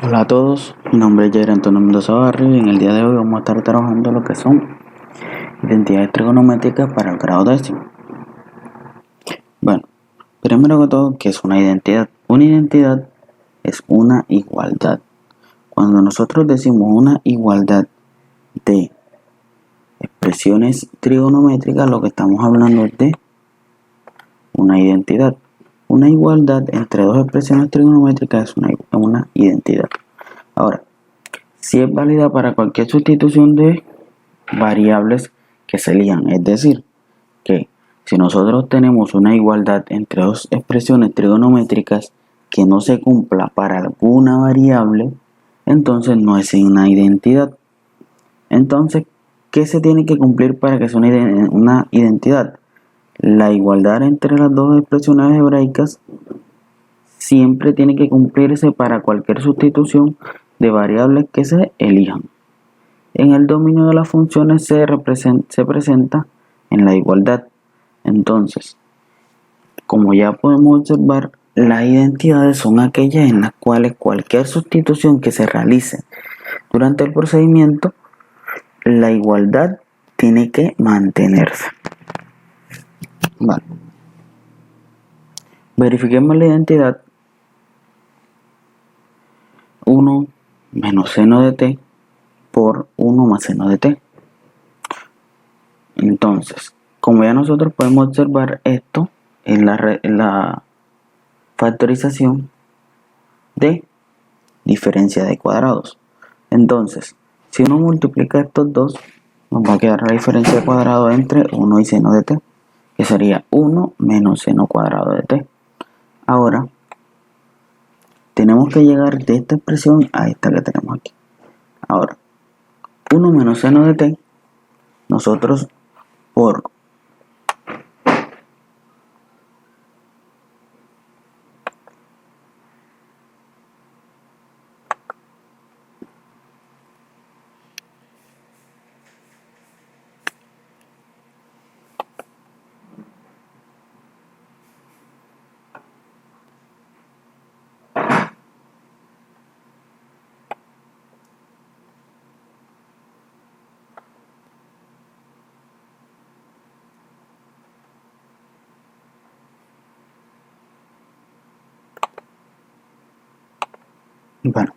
Hola a todos, mi nombre es Jair Antonio Mendoza Barrio y en el día de hoy vamos a estar trabajando lo que son identidades trigonométricas para el grado décimo. Bueno, primero que todo, ¿qué es una identidad? Una identidad es una igualdad. Cuando nosotros decimos una igualdad de expresiones trigonométricas, lo que estamos hablando es de una identidad. Una igualdad entre dos expresiones trigonométricas es una identidad. Ahora, si es válida para cualquier sustitución de variables que se elijan, es decir, que si nosotros tenemos una igualdad entre dos expresiones trigonométricas que no se cumpla para alguna variable, entonces no es una identidad. Entonces, ¿qué se tiene que cumplir para que sea una identidad? La igualdad entre las dos expresiones algebraicas siempre tiene que cumplirse para cualquier sustitución de variables que se elijan. En el dominio de las funciones se presenta en la igualdad. Entonces, como ya podemos observar, las identidades son aquellas en las cuales cualquier sustitución que se realice durante el procedimiento, la igualdad tiene que mantenerse. Vale. Verifiquemos la identidad 1 menos seno de t por 1 más seno de t. Entonces, como ya nosotros podemos observar, esto es la factorización de diferencia de cuadrados. Entonces, si uno multiplica estos dos, nos va a quedar la diferencia de cuadrado entre 1 y seno de t, que sería 1 menos seno cuadrado de t. Ahora, tenemos que llegar de esta expresión a esta que tenemos aquí. Ahora, 1 menos seno de t, nosotros por bueno,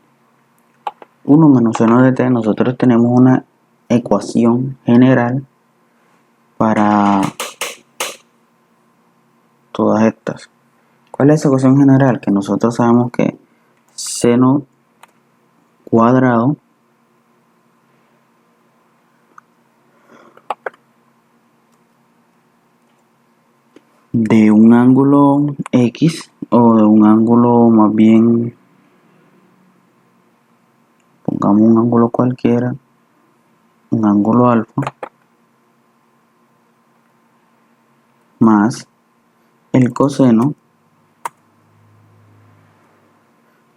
1 menos seno de t, nosotros tenemos una ecuación general para todas estas. ¿Cuál es esa ecuación general? Que nosotros sabemos que seno cuadrado de un ángulo X o de un ángulo, más bien, pongamos un ángulo cualquiera, un ángulo alfa, más el coseno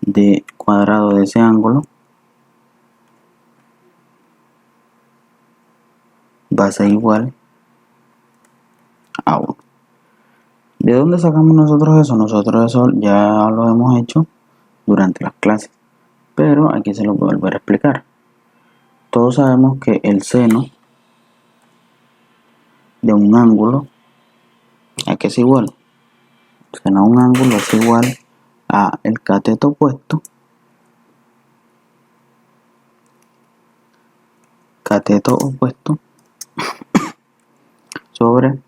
de cuadrado de ese ángulo va a ser igual a 1. ¿De dónde sacamos nosotros eso? Nosotros eso ya lo hemos hecho durante las clases, pero aquí se lo voy a volver a explicar. Todos sabemos que el seno de un ángulo, ¿a qué es igual? El seno de un ángulo es igual a el cateto opuesto sobre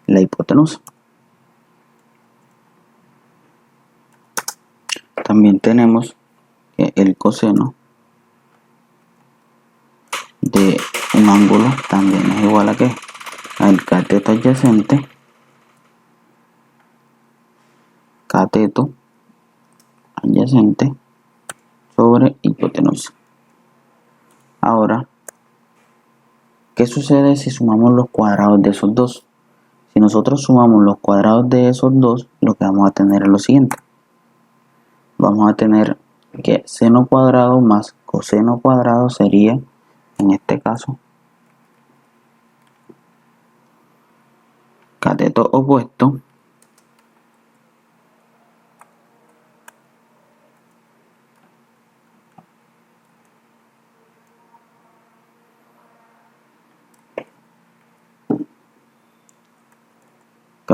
la hipotenusa. También tenemos que el coseno de un ángulo también es igual a ¿qué? Al cateto adyacente sobre hipotenusa. Ahora, ¿qué sucede si sumamos los cuadrados de esos dos? Si nosotros sumamos los cuadrados de esos dos, lo que vamos a tener es lo siguiente. Vamos a tener que seno cuadrado más coseno cuadrado sería, en este caso, cateto opuesto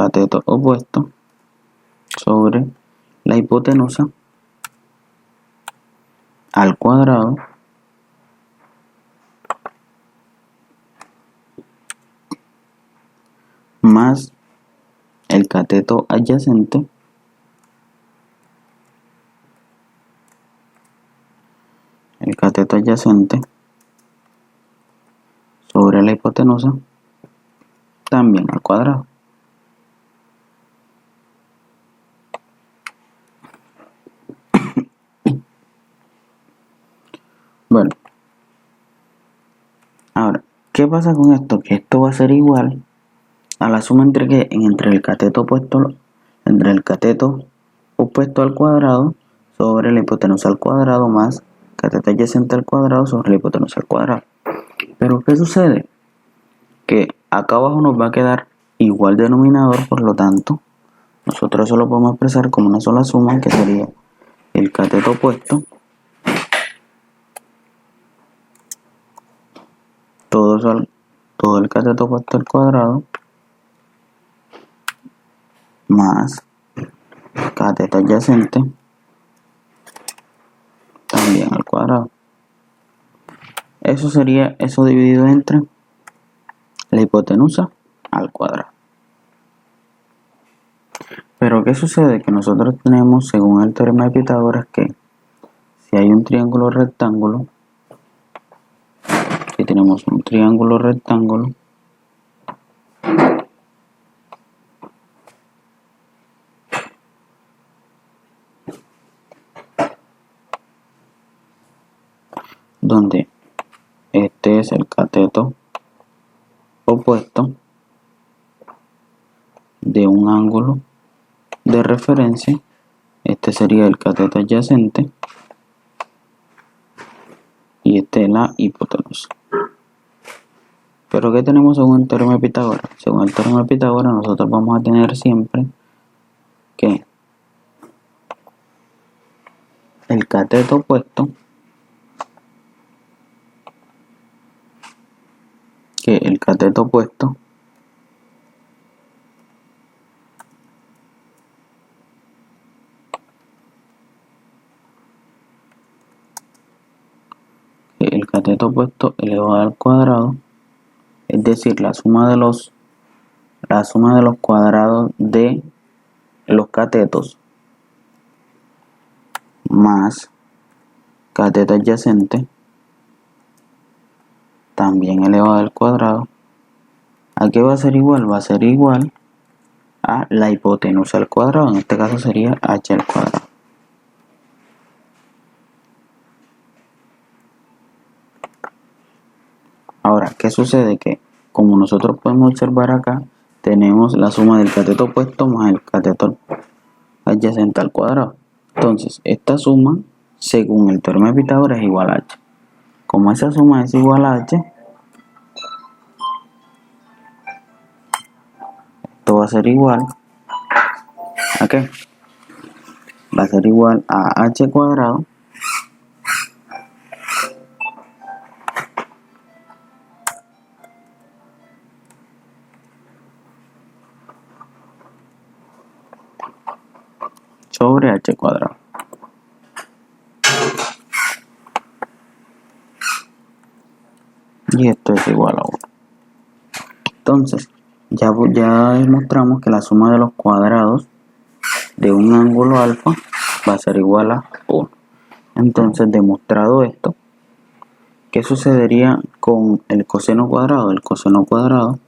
cateto opuesto sobre la hipotenusa al cuadrado más el cateto adyacente sobre la hipotenusa también al cuadrado. Bueno, ahora, ¿qué pasa con esto? Que esto va a ser igual a la suma entre el cateto opuesto al cuadrado sobre la hipotenusa al cuadrado más cateto adyacente al cuadrado sobre la hipotenusa al cuadrado. Pero ¿qué sucede? Que acá abajo nos va a quedar igual denominador, por lo tanto nosotros eso lo podemos expresar como una sola suma, que sería el cateto opuesto todo el cateto opuesto al cuadrado más cateto adyacente también al cuadrado. Eso sería eso dividido entre la hipotenusa al cuadrado. Pero ¿qué sucede? Que nosotros tenemos, según el teorema de Pitágoras, que si hay un triángulo rectángulo, si tenemos un triángulo rectángulo, donde este es el cateto opuesto de un ángulo de referencia, este sería el cateto adyacente y este es la hipotenusa. Pero ¿qué tenemos según el teorema de Pitágoras? Según el teorema de Pitágoras nosotros vamos a tener siempre que el cateto opuesto elevado al cuadrado, es decir, la suma de los cuadrados de los catetos más cateto adyacente también elevado al cuadrado, ¿a qué va a ser igual? Va a ser igual a la hipotenusa al cuadrado, en este caso sería h al cuadrado. Ahora, ¿qué sucede? Que como nosotros podemos observar acá, tenemos la suma del cateto opuesto más el cateto adyacente al cuadrado. Entonces, esta suma, según el teorema de Pitágoras, es igual a h. Como esa suma es igual a h, esto va a ser igual ¿a qué? Va a ser igual a h cuadrado sobre h cuadrado. Y esto es igual a 1. Entonces, ya demostramos que la suma de los cuadrados de un ángulo alfa va a ser igual a 1. Entonces, demostrado esto, ¿qué sucedería con el coseno cuadrado? El coseno cuadrado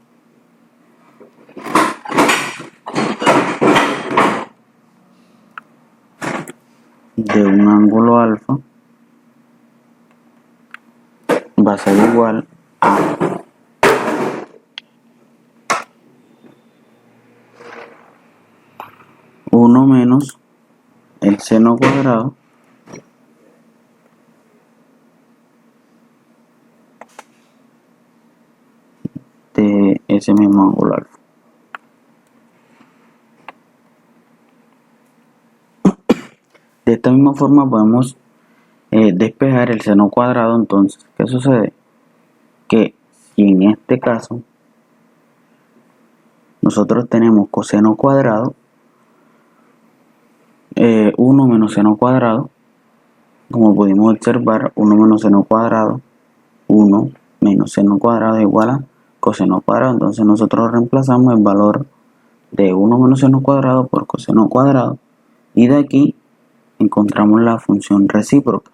de un ángulo alfa va a ser igual a 1 menos el seno cuadrado de ese mismo ángulo alfa. De esta misma forma podemos despejar el seno cuadrado. Entonces, ¿qué sucede? Que si en este caso nosotros tenemos coseno cuadrado, 1 menos seno cuadrado. Como pudimos observar, 1 menos seno cuadrado, 1 menos seno cuadrado igual a coseno cuadrado. Entonces nosotros reemplazamos el valor de 1 menos seno cuadrado por coseno cuadrado, y de aquí encontramos la función recíproca.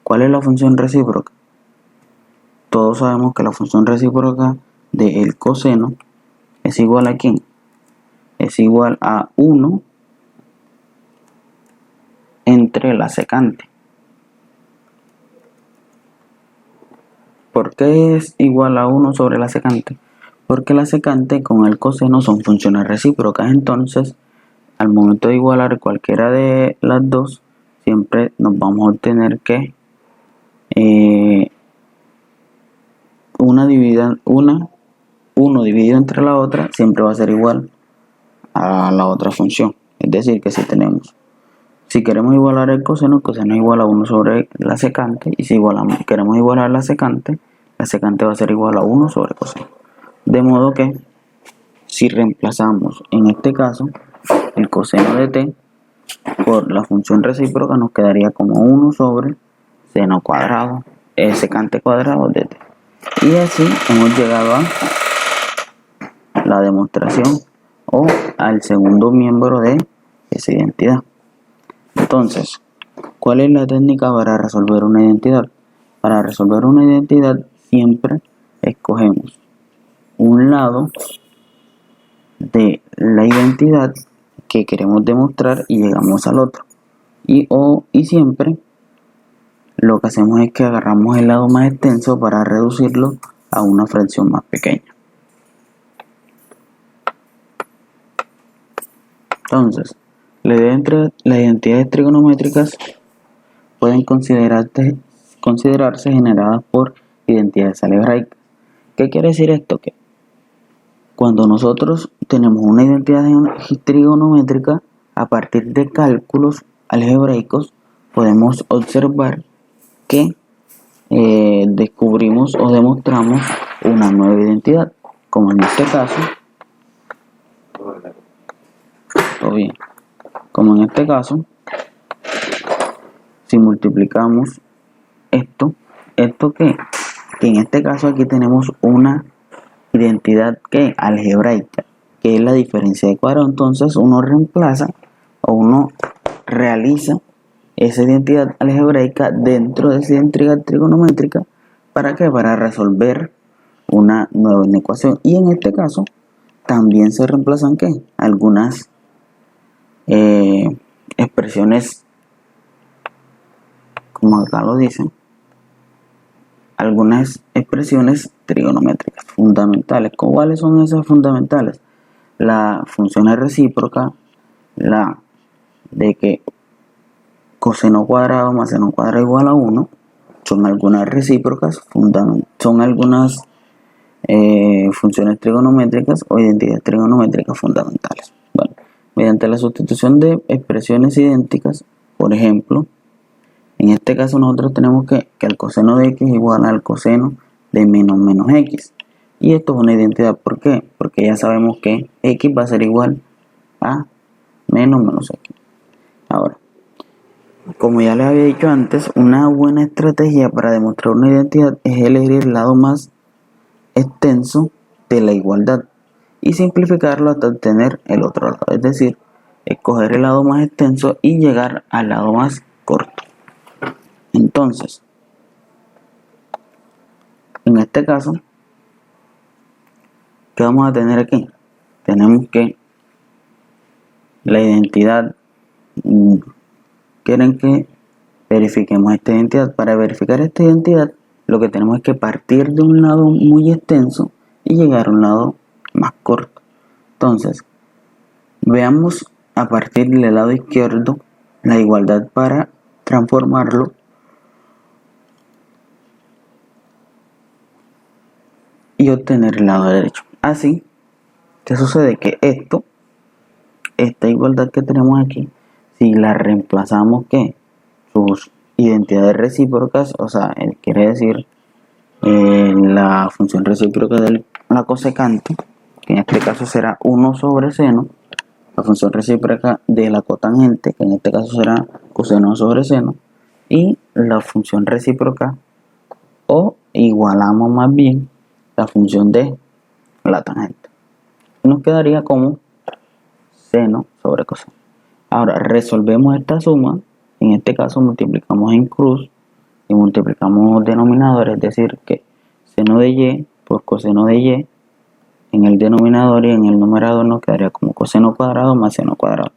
¿Cuál es la función recíproca? Todos sabemos que la función recíproca del coseno es igual a ¿quién? Es igual a 1 entre la secante. ¿Por qué es igual a 1 sobre la secante? Porque la secante con el coseno son funciones recíprocas. Entonces, al momento de igualar cualquiera de las dos, siempre nos vamos a obtener que 1 dividido entre la otra siempre va a ser igual a la otra función. Es decir, que si queremos igualar el coseno es igual a 1 sobre la secante, y si queremos igualar la secante va a ser igual a 1 sobre coseno. De modo que, si reemplazamos en este caso el coseno de t por la función recíproca, nos quedaría como 1 sobre seno cuadrado, secante cuadrado de t. Y así hemos llegado a la demostración o al segundo miembro de esa identidad. Entonces, ¿cuál es la técnica para resolver una identidad? Para resolver una identidad siempre escogemos un lado de la identidad que queremos demostrar y llegamos al otro. Y siempre lo que hacemos es que agarramos el lado más extenso para reducirlo a una fracción más pequeña. Entonces, las identidades trigonométricas pueden considerarse generadas por identidades algebraicas. ¿Qué quiere decir esto? Que cuando nosotros tenemos una identidad trigonométrica, a partir de cálculos algebraicos podemos observar que descubrimos o demostramos una nueva identidad, como en este caso, si multiplicamos esto que en este caso aquí tenemos una identidad que algebraica, que es la diferencia de cuadrado. Entonces uno reemplaza o uno realiza esa identidad algebraica dentro de esa identidad trigonométrica. ¿Para qué? Para resolver una nueva ecuación. Y en este caso también se reemplazan ¿qué? Algunas expresiones, como acá lo dicen, algunas expresiones trigonométricas fundamentales. ¿Cuáles son esas fundamentales? La función es recíproca, la de que coseno cuadrado más seno cuadrado igual a 1, son algunas recíprocas, son algunas funciones trigonométricas o identidades trigonométricas fundamentales. Bueno, mediante la sustitución de expresiones idénticas, por ejemplo, en este caso nosotros tenemos que el coseno de x es igual al coseno de menos x. Y esto es una identidad. ¿Por qué? Porque ya sabemos que x va a ser igual a menos x. Ahora, como ya les había dicho antes, una buena estrategia para demostrar una identidad es elegir el lado más extenso de la igualdad y simplificarlo hasta obtener el otro lado. Es decir, escoger el lado más extenso y llegar al lado más corto. Entonces, en este caso, ¿qué vamos a tener aquí? Tenemos que la identidad, quieren que verifiquemos esta identidad. Para verificar esta identidad, lo que tenemos es que partir de un lado muy extenso y llegar a un lado más corto. Entonces, veamos a partir del lado izquierdo la igualdad para transformarlo y obtener el lado derecho. Así, ¿qué sucede? Que esta igualdad que tenemos aquí, si la reemplazamos, ¿qué? Sus identidades recíprocas, o sea, quiere decir la función recíproca de la cosecante, que en este caso será 1 sobre seno, la función recíproca de la cotangente, que en este caso será coseno sobre seno, y la función recíproca, o igualamos más bien la función de la tangente. Nos quedaría como seno sobre coseno. Ahora resolvemos esta suma, en este caso multiplicamos en cruz y multiplicamos denominadores, es decir, que seno de y por coseno de y en el denominador y en el numerador nos quedaría como coseno cuadrado más seno cuadrado.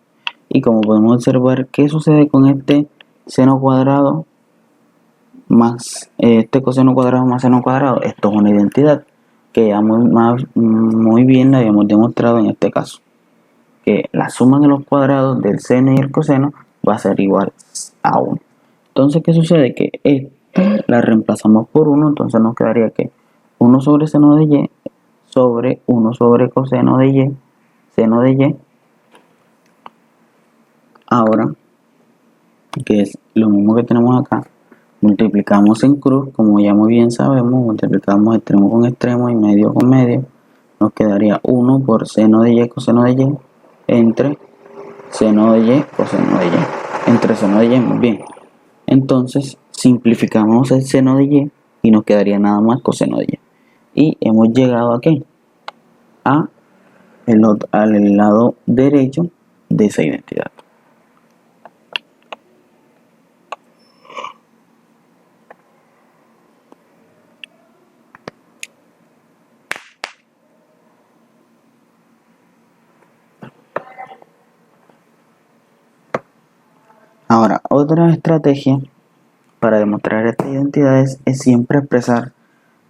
Y como podemos observar, ¿qué sucede con este seno cuadrado más este coseno cuadrado más seno cuadrado? Esto es una identidad que ya muy bien la habíamos demostrado en este caso, que la suma de los cuadrados del seno y el coseno va a ser igual a 1. Entonces, ¿qué sucede? Que esta la reemplazamos por 1, entonces nos quedaría que 1 sobre seno de y sobre 1 sobre coseno de y, seno de y. Ahora, que es lo mismo que tenemos acá, multiplicamos en cruz, como ya muy bien sabemos, multiplicamos extremo con extremo y medio con medio, nos quedaría 1 por seno de y coseno de y entre seno de y coseno de y, entre seno de y, muy bien. Entonces simplificamos el seno de y nos quedaría nada más coseno de y. Y hemos llegado a ¿qué? Al lado derecho de esa identidad. Ahora, otra estrategia para demostrar estas identidades es siempre expresar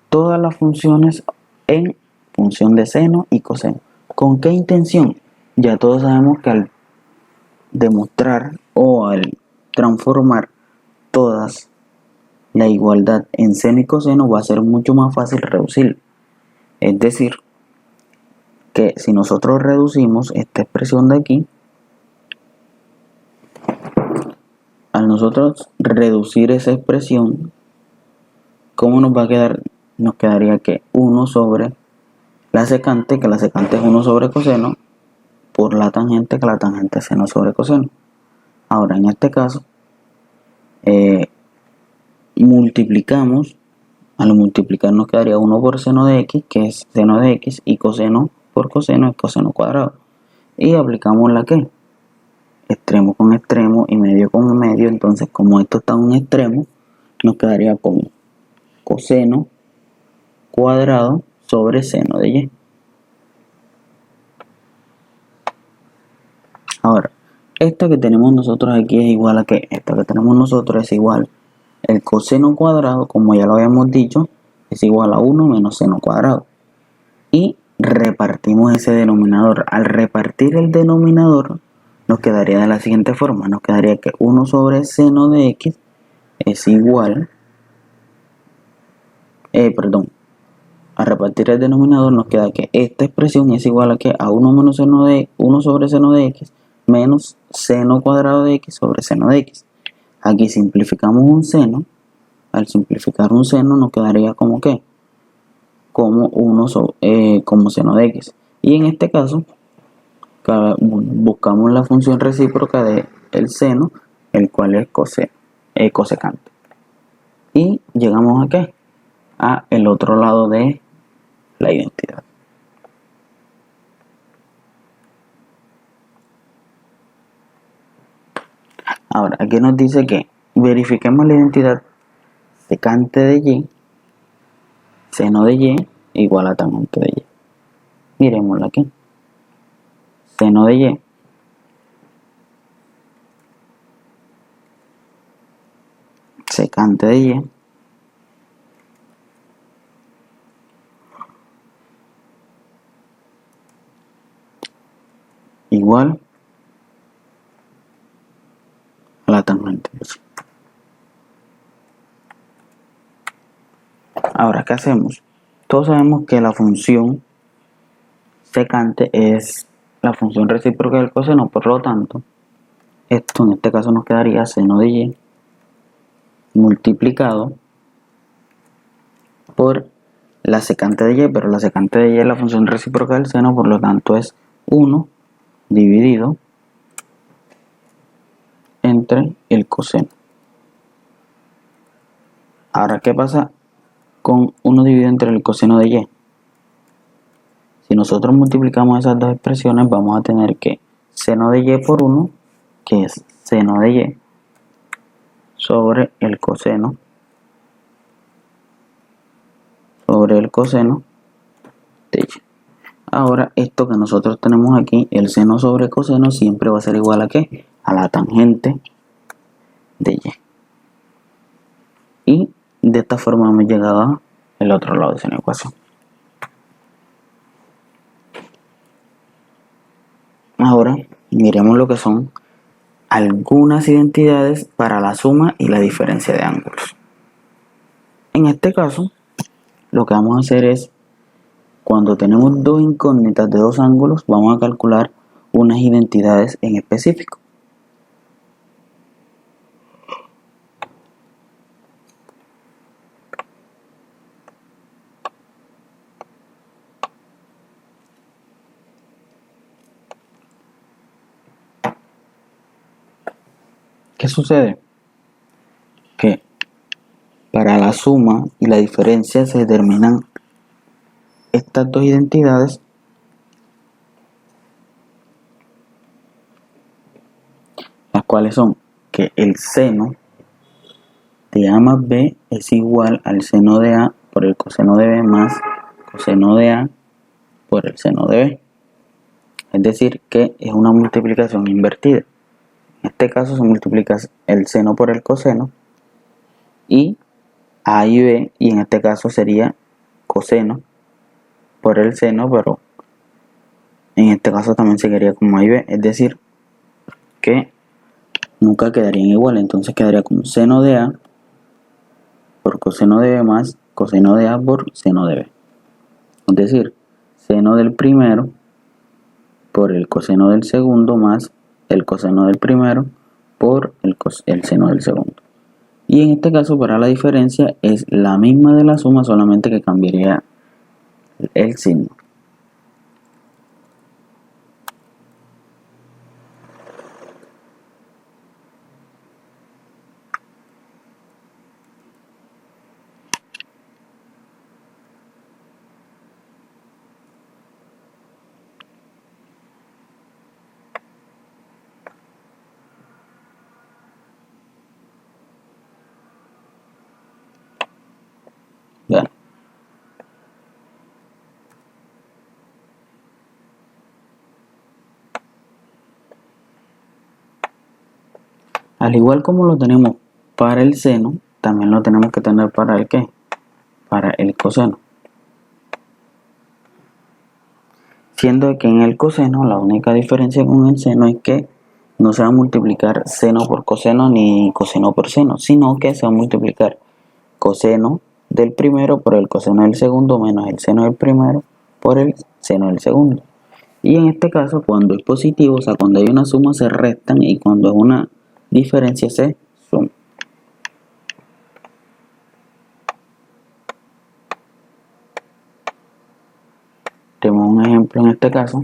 todas las funciones en función de seno y coseno. ¿Con qué intención? Ya todos sabemos que al demostrar o al transformar todas la igualdad en seno y coseno va a ser mucho más fácil reducir. Es decir, que si nosotros reducimos esta expresión de aquí, al nosotros reducir esa expresión, ¿cómo nos va a quedar? Nos quedaría que 1 sobre la secante, que la secante es 1 sobre coseno, por la tangente, que la tangente es seno sobre coseno. Ahora, en este caso, multiplicamos, al multiplicar nos quedaría 1 por seno de x, que es seno de x, y coseno por coseno es coseno cuadrado. Y aplicamos la que extremo con extremo y medio con medio, entonces como esto está en un extremo, nos quedaría como coseno cuadrado sobre seno de y. Ahora, esta que tenemos nosotros aquí es igual a que esta que tenemos nosotros es igual. El coseno cuadrado, como ya lo habíamos dicho, es igual a 1 menos seno cuadrado. Y repartimos ese denominador. Al repartir el denominador, nos quedaría de la siguiente forma. Nos quedaría que 1 sobre seno de x es igual. A repartir el denominador nos queda que esta expresión es igual a que a 1 menos 1 sobre seno de x menos seno cuadrado de x sobre seno de x. Aquí simplificamos un seno. Al simplificar un seno nos quedaría como que como como seno de x. Y en este caso buscamos la función recíproca del seno, el cual es cosecante. Y llegamos a ¿qué? A el otro lado de la identidad. Ahora, aquí nos dice que verifiquemos la identidad secante de y, seno de y igual a tangente de y. Miremosla aquí. Seno de y secante de y igual a la tangente. Ahora, ¿qué hacemos? Todos sabemos que la función secante es la función recíproca del coseno, por lo tanto, esto en este caso nos quedaría seno de y multiplicado por la secante de y, pero la secante de y es la función recíproca del seno, por lo tanto es 1 dividido entre el coseno. Ahora, ¿qué pasa con 1 dividido entre el coseno de y? Si nosotros multiplicamos esas dos expresiones, vamos a tener que seno de y por 1, que es seno de y, sobre el coseno de y. Ahora, esto que nosotros tenemos aquí, el seno sobre coseno, siempre va a ser igual a ¿qué? A la tangente de y. Y de esta forma hemos llegado al otro lado de esa ecuación. Ahora, miremos lo que son algunas identidades para la suma y la diferencia de ángulos. En este caso, lo que vamos a hacer es, cuando tenemos dos incógnitas de dos ángulos, vamos a calcular unas identidades en específico. ¿Qué sucede? Que para la suma y la diferencia se determinan estas dos identidades las cuales son que el seno de A más B es igual al seno de A por el coseno de B más coseno de A por el seno de B. Es decir, que es una multiplicación invertida. En este caso se multiplica el seno por el coseno y A y B, y en este caso sería coseno por el seno, pero en este caso también se quedaría como A y B, es decir, que nunca quedarían igual, entonces quedaría como seno de A por coseno de B más coseno de A por seno de B. Es decir, seno del primero por el coseno del segundo más el coseno del primero por el seno del segundo. Y en este caso, para la diferencia, es la misma de la suma, solamente que cambiaría el signo. Bueno. Al igual como lo tenemos para el seno, también lo tenemos que tener para el ¿qué? Para el coseno. Siendo que en el coseno la única diferencia con el seno es que no se va a multiplicar seno por coseno ni coseno por seno, sino que se va a multiplicar coseno del primero por el coseno del segundo menos el seno del primero por el seno del segundo. Y en este caso, cuando es positivo, o sea, cuando hay una suma se restan, y cuando es una diferencia se suma. Tenemos un ejemplo en este caso.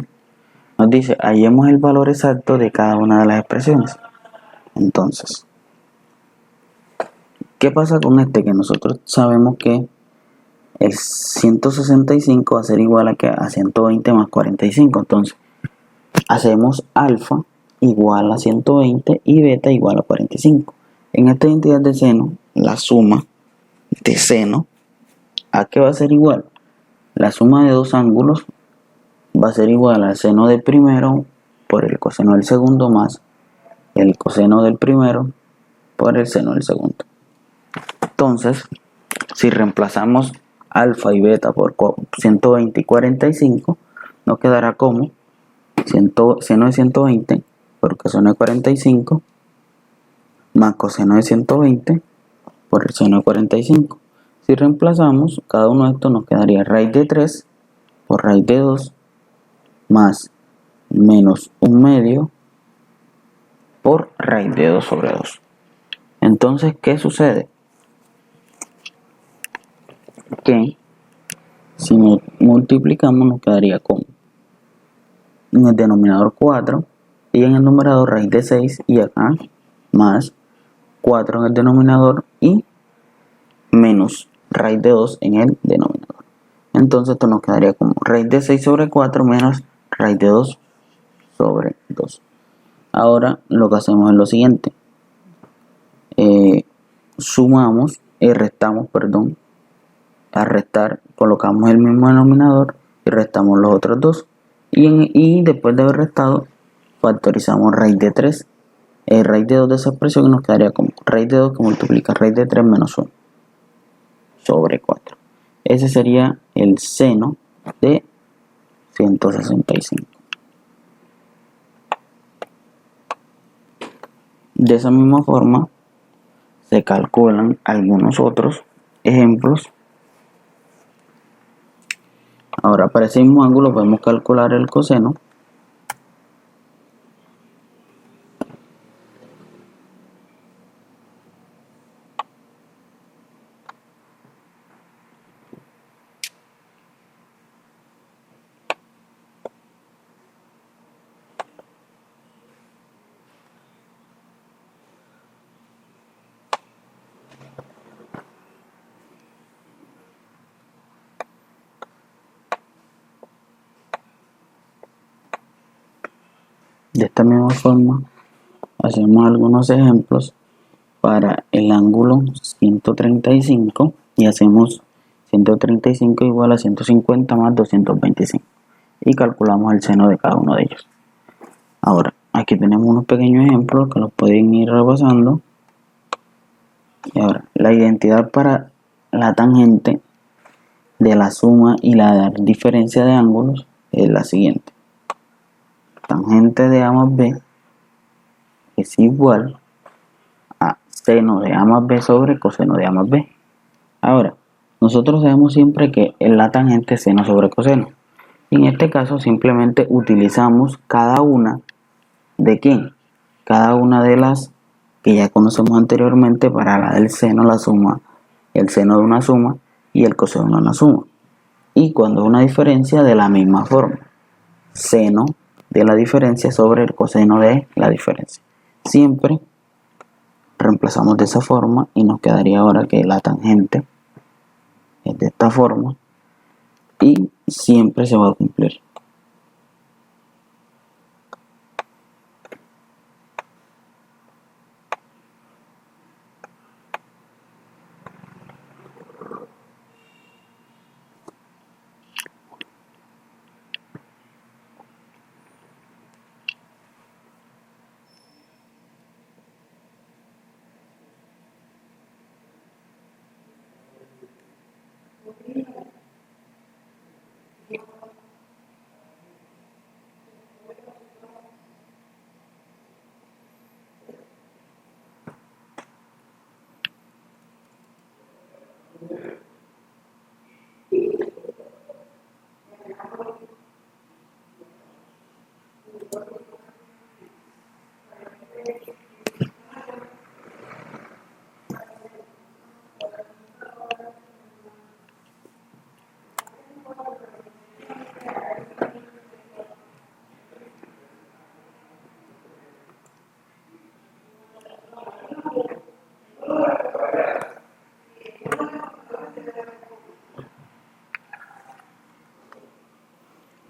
Nos dice, hallemos el valor exacto de cada una de las expresiones. Entonces, ¿qué pasa con este? Que nosotros sabemos que el 165 va a ser igual a 120 más 45. Entonces, hacemos alfa igual a 120 y beta igual a 45. En esta identidad de seno, la suma de seno, ¿a qué va a ser igual? La suma de dos ángulos va a ser igual al seno del primero por el coseno del segundo más el coseno del primero por el seno del segundo. Entonces, si reemplazamos alfa y beta por 120 y 45, nos quedará como seno de 120 por coseno de 45 más coseno de 120 por el seno de 45. Si reemplazamos, cada uno de estos nos quedaría raíz de 3 por raíz de 2 más menos 1 medio por raíz de 2 sobre 2. Entonces, ¿qué sucede? Que Si multiplicamos nos quedaría con en el denominador 4 y en el numerador raíz de 6 y acá más 4 en el denominador y menos raíz de 2 en el denominador. Entonces esto nos quedaría como raíz de 6 sobre 4 menos raíz de 2 sobre 2. Ahora lo que hacemos es lo siguiente. Restamos, perdón. Al restar colocamos el mismo denominador y restamos los otros dos. Y después de haber restado, factorizamos raíz de 3. Raíz de 2 de esa expresión nos quedaría como raíz de 2 que multiplica raíz de 3 menos 1 sobre 4. Ese sería el seno de 165. De esa misma forma se calculan algunos otros ejemplos. Ahora para ese mismo ángulo podemos calcular el coseno. De esta misma forma hacemos algunos ejemplos para el ángulo 135 y hacemos 135 igual a 150 más 225 y calculamos el seno de cada uno de ellos. Ahora aquí tenemos unos pequeños ejemplos que los pueden ir repasando. Y ahora la identidad para la tangente de la suma y la diferencia de ángulos es la siguiente. Tangente de A más B es igual a seno de A más B sobre coseno de A más B. Ahora, nosotros sabemos siempre que la tangente es seno sobre coseno. En este caso simplemente utilizamos cada una de ¿quién? Cada una de las que ya conocemos anteriormente para la del seno, la suma, el seno de una suma y el coseno de una suma. Y cuando es una diferencia de la misma forma, seno de la diferencia sobre el coseno de la diferencia. Siempre reemplazamos de esa forma y nos quedaría ahora que la tangente es de esta forma y siempre se va a cumplir.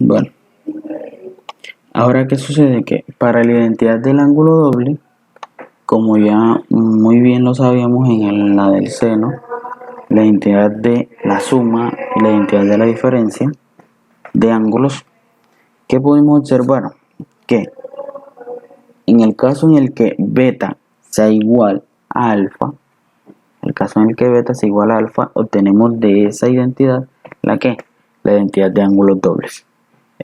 Bueno, ahora ¿qué sucede? Que para la identidad del ángulo doble, como ya muy bien lo sabíamos en la del seno, la identidad de la suma y la identidad de la diferencia de ángulos, ¿qué podemos observar? Que en el caso en el que beta sea igual a alfa, obtenemos de esa identidad la identidad de ángulos dobles.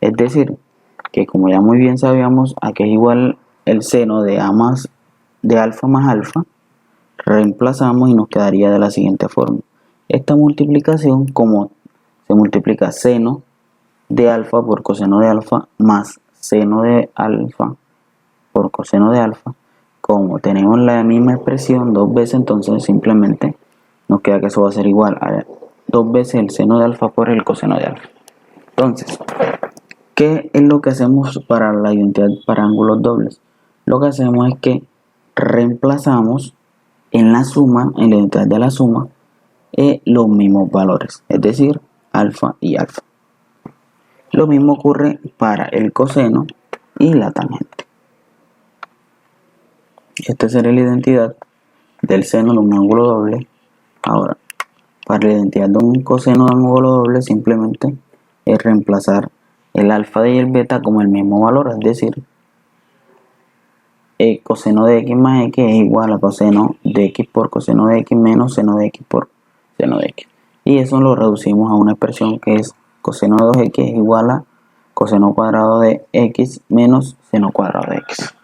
Es decir, que como ya muy bien sabíamos, aquí es igual el seno de alfa más alfa, reemplazamos y nos quedaría de la siguiente forma. Esta multiplicación, como se multiplica seno de alfa por coseno de alfa más seno de alfa por coseno de alfa, como tenemos la misma expresión dos veces, entonces simplemente nos queda que eso va a ser igual a dos veces el seno de alfa por el coseno de alfa. Entonces, ¿qué es lo que hacemos para la identidad para ángulos dobles? Lo que hacemos es que reemplazamos en la suma, en la identidad de la suma, los mismos valores, es decir, alfa y alfa. Lo mismo ocurre para el coseno y la tangente. Esta sería la identidad del seno de un ángulo doble. Ahora, para la identidad de un coseno de ángulo doble, simplemente es reemplazar el alfa y el beta como el mismo valor, es decir, el coseno de x más x es igual a coseno de x por coseno de x menos seno de x por seno de x. Y eso lo reducimos a una expresión que es coseno de 2x es igual a coseno cuadrado de x menos seno cuadrado de x.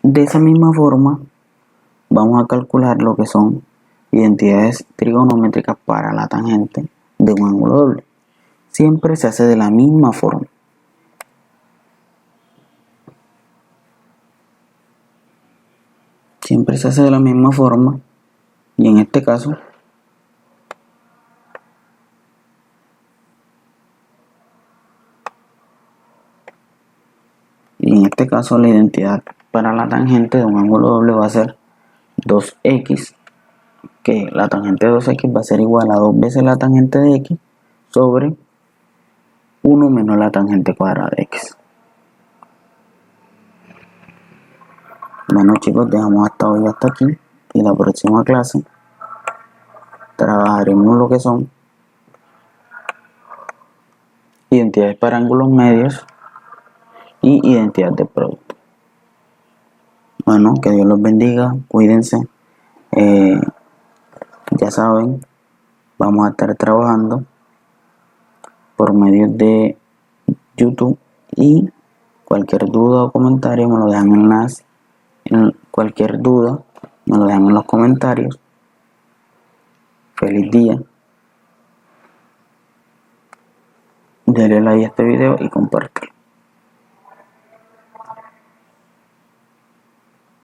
De esa misma forma, vamos a calcular lo que son identidades trigonométricas para la tangente de un ángulo doble. Siempre se hace de la misma forma. Siempre se hace de la misma forma y en este caso la identidad para la tangente de un ángulo doble va a ser 2x, que la tangente de 2x va a ser igual a 2 veces la tangente de x sobre 1 menos la tangente cuadrada de x. Bueno chicos, dejamos hasta hoy hasta aquí y la próxima clase trabajaremos lo que son identidades para ángulos medios y identidad de producto. Bueno, que Dios los bendiga, cuídense. Ya saben, vamos a estar trabajando por medio de YouTube y cualquier duda o comentario me lo dejan cualquier duda me lo dejan en los comentarios. Feliz día. Denle like a este video y compártelo.